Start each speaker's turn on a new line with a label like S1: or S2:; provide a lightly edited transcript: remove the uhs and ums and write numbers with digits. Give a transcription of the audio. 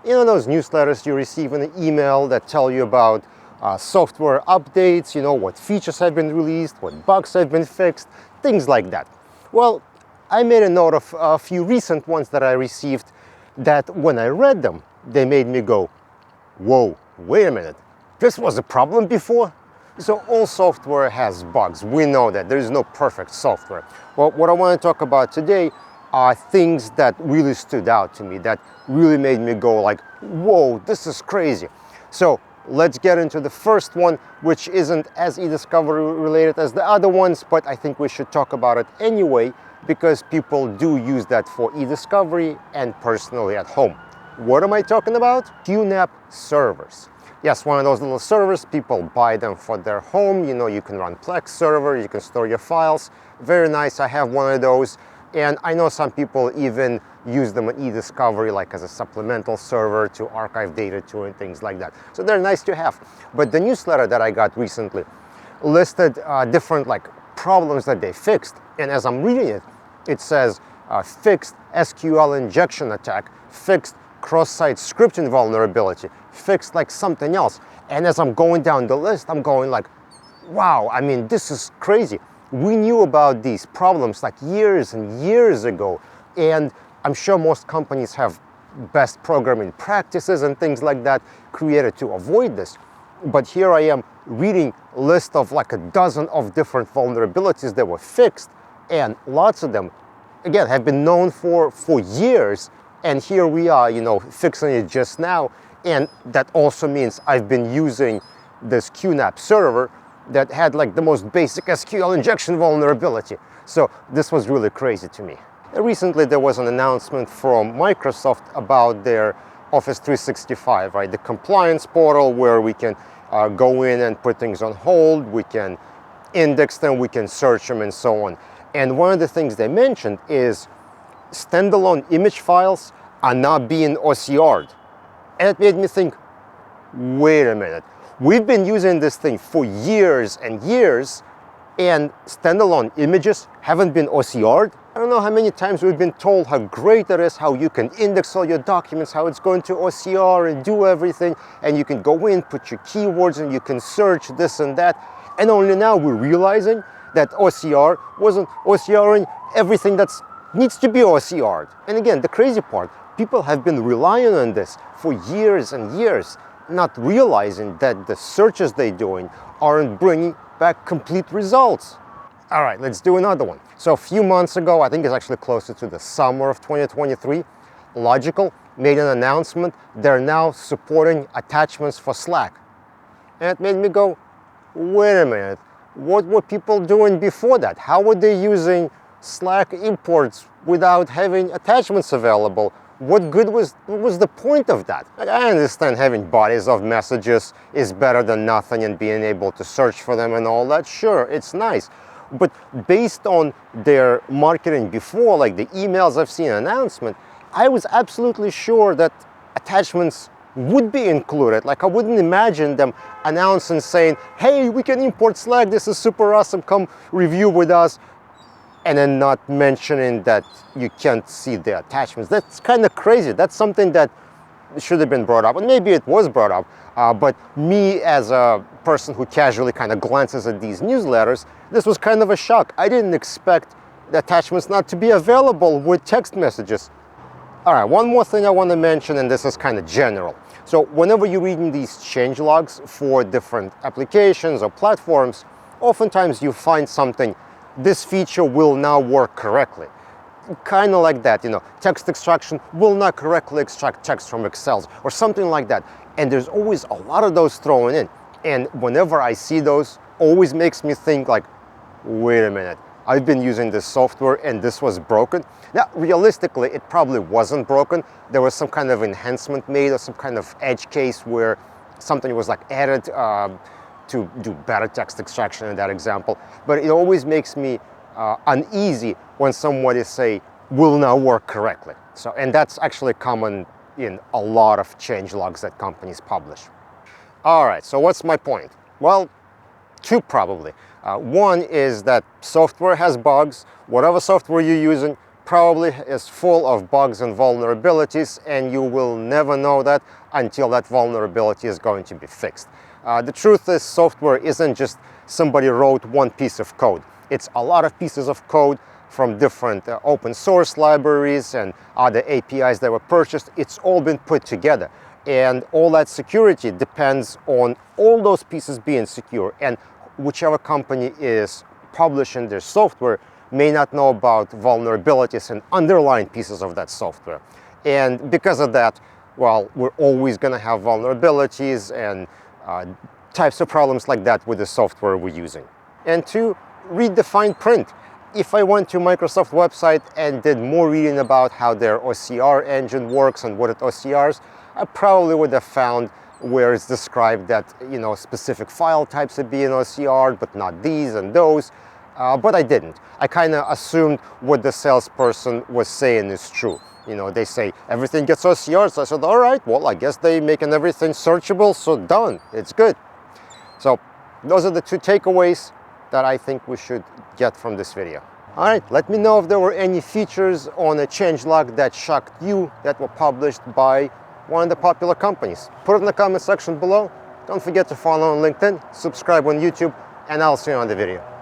S1: You know those newsletters you receive in an email that tell you about software updates, you know, what features have been released, what bugs have been fixed, things like that. Well, I made a note of a few recent ones that I received that when I read them, they made me go, whoa, wait a minute, this was a problem before? So all software has bugs. We know that. There is no perfect software. Well, what I want to talk about today are things that really stood out to me, that really made me go like, whoa, this is crazy. So let's get into the first one, which isn't as e-discovery related as the other ones, but I think we should talk about it anyway, because people do use that for e-discovery and personally at home. What am I talking about? QNAP servers. Yes, one of those little servers, people buy them for their home. You know, you can run Plex server, you can store your files. Very nice, I have one of those. And I know some people even use them in e-discovery, like as a supplemental server to archive data to and things like that. So they're nice to have. But the newsletter that I got recently listed different like problems that they fixed. And as I'm reading it, it says fixed SQL injection attack, fixed cross-site scripting vulnerability, fixed like something else. And as I'm going down the list, I'm going like, wow, I mean, this is crazy. We knew about these problems like years and years ago. And I'm sure most companies have best programming practices and things like that created to avoid this. But here I am reading a list of like a dozen of different vulnerabilities that were fixed. And lots of them, again, have been known for years. And here we are, you know, fixing it just now. And that also means I've been using this QNAP server that had like the most basic SQL injection vulnerability. So this was really crazy to me. And recently there was an announcement from Microsoft about their Office 365, right? The compliance portal where we can go in and put things on hold, we can index them, we can search them and so on. And one of the things they mentioned is standalone image files are not being OCR'd. And it made me think, wait a minute, we've been using this thing for years and years, and standalone images haven't been OCR'd. I don't know how many times we've been told how great it is, how you can index all your documents, how it's going to OCR and do everything, and you can go in, put your keywords, and you can search this and that. And only now we're realizing that OCR wasn't OCRing everything that needs to be OCR'd. And again, the crazy part, people have been relying on this for years and years, not realizing that the searches they're doing aren't bringing back complete results. All right, let's do another one. So a few months ago, I think it's actually closer to the summer of 2023, Logical made an announcement. They're now supporting attachments for Slack. And it made me go, wait a minute, what were people doing before that? How were they using Slack imports without having attachments available? What good was the point of that? Like, I understand having bodies of messages is better than nothing and being able to search for them and all that. Sure, it's nice. But based on their marketing before, like the emails I've seen announcement, I was absolutely sure that attachments would be included. Like I wouldn't imagine them announcing saying, hey, we can import Slack, this is super awesome, come review with us. And then not mentioning that you can't see the attachments. That's kind of crazy. That's something that should have been brought up, and maybe it was brought up, but me as a person who casually kind of glances at these newsletters, this was kind of a shock. I didn't expect the attachments not to be available with text messages. All right, one more thing I want to mention, and this is kind of general. So whenever you're reading these change logs for different applications or platforms, oftentimes you find something, this feature will now work correctly. Kind of like that, you know, text extraction will not correctly extract text from Excel or something like that. And there's always a lot of those thrown in. And whenever I see those, always makes me think like, wait a minute, I've been using this software and this was broken. Now, realistically, it probably wasn't broken. There was some kind of enhancement made or some kind of edge case where something was like added to do better text extraction in that example. But it always makes me uneasy when somebody say, will now work correctly. So, and that's actually common in a lot of change logs that companies publish. All right, so what's my point? Well, two probably. One is that software has bugs. Whatever software you're using, probably is full of bugs and vulnerabilities, and you will never know that until that vulnerability is going to be fixed. The truth is, software isn't just somebody wrote one piece of code. It's a lot of pieces of code from different open source libraries and other APIs that were purchased. It's all been put together. And all that security depends on all those pieces being secure. And whichever company is publishing their software may not know about vulnerabilities and underlying pieces of that software. And because of that, well, we're always going to have vulnerabilities and types of problems like that with the software we're using. And two, read the fine print. If I went to Microsoft website and did more reading about how their OCR engine works and what it OCRs, I probably would have found where it's described that, you know, specific file types are being OCR'd, but not these and those. But I didn't. I kind of assumed what the salesperson was saying is true. You know, they say everything gets OCR'd, so I said, all right, well, I guess they're making everything searchable, so done, it's good. So those are the two takeaways that I think we should get from this video. All right, let me know if there were any features on a changelog that shocked you that were published by one of the popular companies. Put it in the comment section below. Don't forget to follow on LinkedIn, subscribe on YouTube, and I'll see you on the video.